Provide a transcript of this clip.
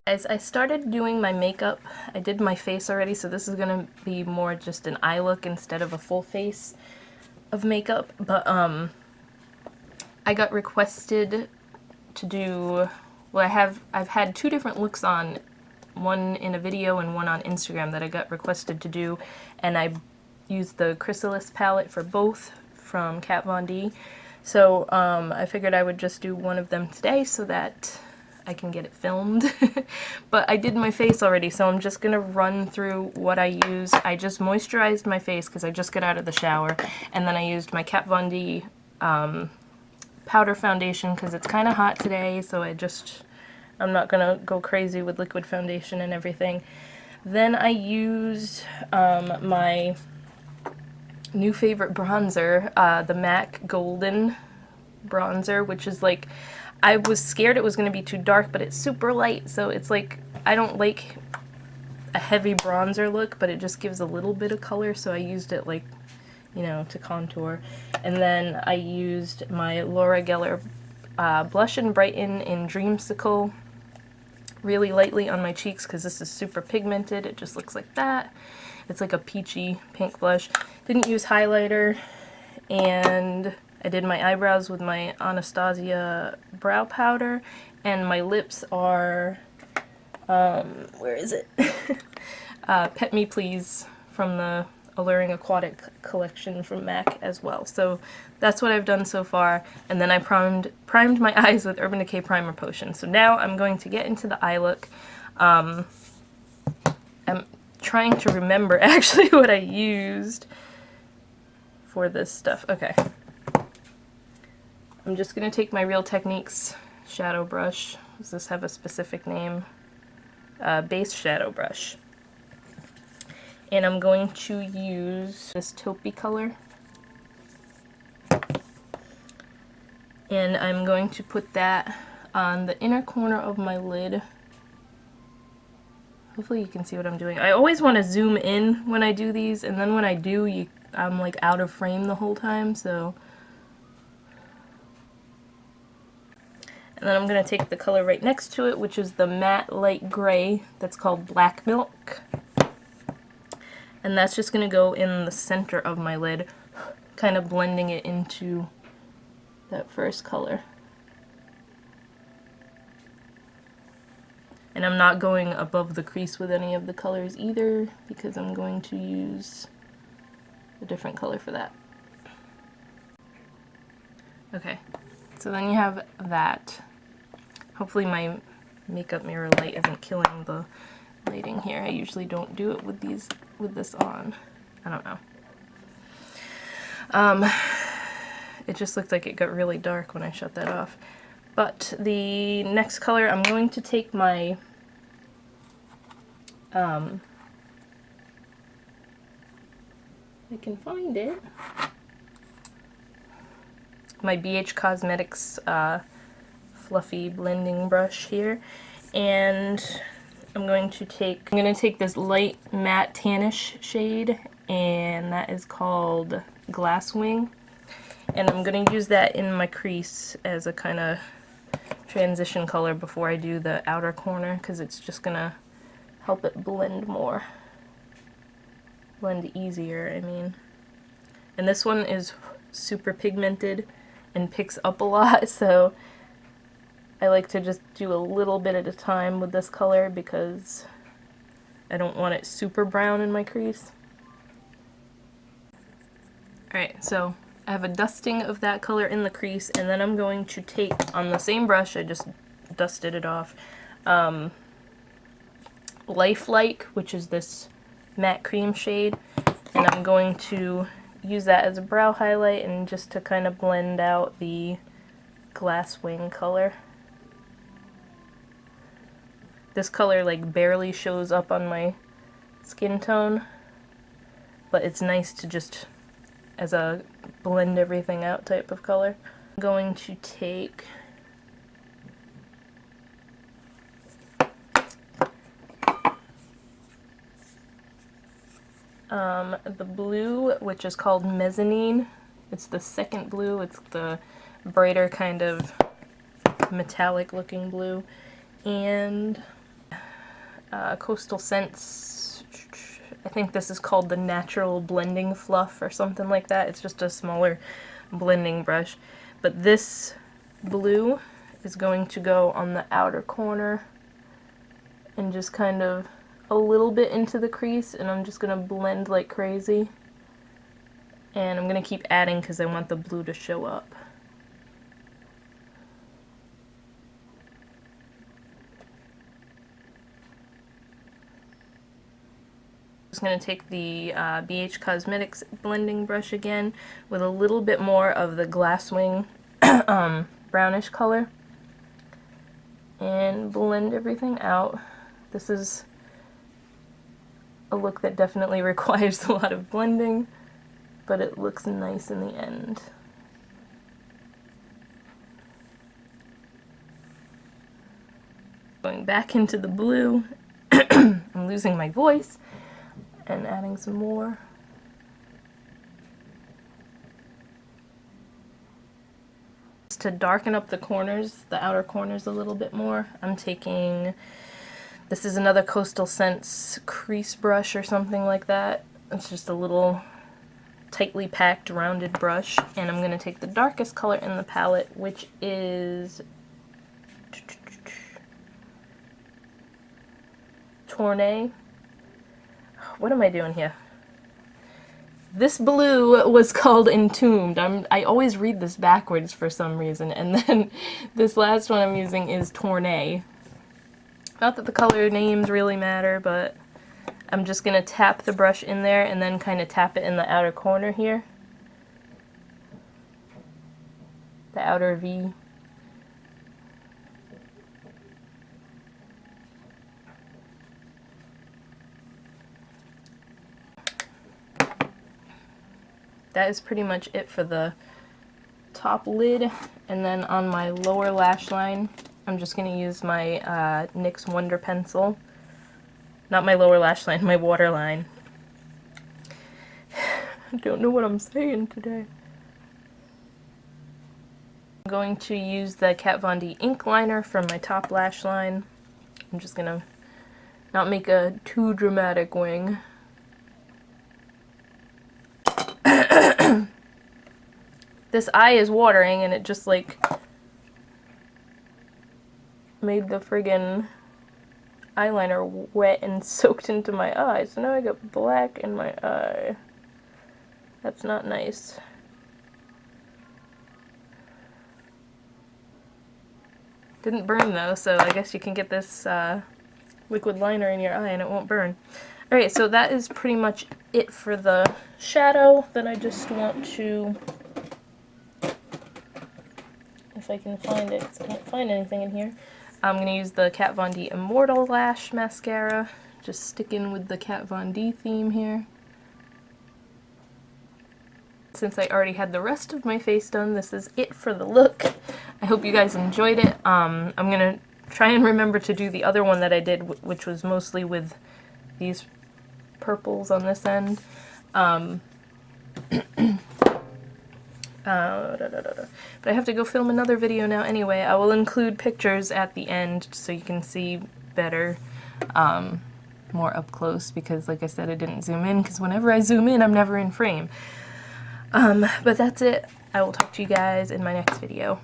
As I started doing my makeup, I did my face already, so this is gonna be more just an eye look instead of a full face of makeup, but I got requested to do, well, I've had two different looks on, one in a video and one on Instagram that I got requested to do, and I used the Chrysalis palette for both from Kat Von D. So I figured I would just do one of them today so that I can get it filmed. But I did my face already, so I'm just gonna run through what I used. I just moisturized my face because I just got out of the shower, and then I used my Kat Von D powder foundation because it's kind of hot today, so I'm not gonna go crazy with liquid foundation and everything. Then I used my new favorite bronzer, the MAC Golden bronzer, which is like, I was scared it was going to be too dark, but it's super light, so it's like, I don't like a heavy bronzer look, but it just gives a little bit of color, so I used it like, you know, to contour. And then I used my Laura Geller Blush and Brighten in Dreamsicle really lightly on my cheeks because this is super pigmented. It just looks like that. It's like a peachy pink blush. Didn't use highlighter, and I did my eyebrows with my Anastasia brow powder, and my lips are, where is it? Pet Me Please from the Alluring Aquatic collection from MAC as well. So that's what I've done so far, and then I primed my eyes with Urban Decay Primer Potion. So now I'm going to get into the eye look. I'm trying to remember actually what I used for this stuff. Okay. I'm just going to take my Real Techniques shadow brush. Does this have a specific name? Base shadow brush. And I'm going to use this taupey color. And I'm going to put that on the inner corner of my lid. Hopefully you can see what I'm doing. I always want to zoom in when I do these, and then when I do, I'm like out of frame the whole time, so. And then I'm going to take the color right next to it, which is the matte light gray that's called Black Milk. And that's just going to go in the center of my lid, kind of blending it into that first color. And I'm not going above the crease with any of the colors either, because I'm going to use a different color for that. Okay, so then you have that. Hopefully my makeup mirror light isn't killing the lighting here. I usually don't do it with this on. I don't know. It just looked like it got really dark when I shut that off. But the next color, I'm going to take my I can find it. My BH Cosmetics fluffy blending brush here, and I'm going to take this light matte tannish shade, and that is called Glasswing, and I'm going to use that in my crease as a kind of transition color before I do the outer corner, because it's just going to help it blend more. Blend easier, I mean. And this one is super pigmented and picks up a lot, so I like to just do a little bit at a time with this color because I don't want it super brown in my crease. Alright, so I have a dusting of that color in the crease, and then I'm going to take, on the same brush, I just dusted it off, Lifelike, which is this matte cream shade, and I'm going to use that as a brow highlight and just to kind of blend out the Glasswing color. This color like barely shows up on my skin tone, but it's nice to just as a blend everything out type of color. I'm going to take the blue, which is called Mezzanine. It's the second blue. It's the brighter kind of metallic looking blue. And Coastal Scents, I think this is called the Natural Blending Fluff or something like that. It's just a smaller blending brush. But this blue is going to go on the outer corner and just kind of a little bit into the crease, and I'm just going to blend like crazy. And I'm going to keep adding because I want the blue to show up. Just going to take the BH Cosmetics blending brush again with a little bit more of the Glasswing brownish color and blend everything out. This is a look that definitely requires a lot of blending, but it looks nice in the end. Going back into the blue, I'm losing my voice, and adding some more. Just to darken up the corners, the outer corners a little bit more, I'm taking, this is another Coastal Scents crease brush or something like that. It's just a little tightly packed rounded brush, and I'm going to take the darkest color in the palette, which is Tournay. What am I doing here? This blue was called Entombed. I always read this backwards for some reason, and then this last one I'm using is Tournay. Not that the color names really matter, but I'm just going to tap the brush in there and then kind of tap it in the outer corner here. The outer V. That is pretty much it for the top lid, and then on my lower lash line I'm just going to use my NYX Wonder Pencil. Not my lower lash line, my waterline. I don't know what I'm saying today. I'm going to use the Kat Von D ink liner from my top lash line. I'm just going to not make a too dramatic wing. This eye is watering, and it just like made the friggin' eyeliner wet and soaked into my eye. So now I got black in my eye. That's not nice. Didn't burn though, so I guess you can get this liquid liner in your eye and it won't burn. Alright, so that is pretty much it for the shadow. Then I just want to, if I can find it, I can't find anything in here. I'm going to use the Kat Von D Immortal Lash Mascara, just sticking with the Kat Von D theme here. Since I already had the rest of my face done, this is it for the look. I hope you guys enjoyed it. I'm going to try and remember to do the other one that I did, which was mostly with these purples on this end. But I have to go film another video now anyway. I will include pictures at the end so you can see better, more up close, because like I said, I didn't zoom in, because whenever I zoom in, I'm never in frame. But that's it. I will talk to you guys in my next video.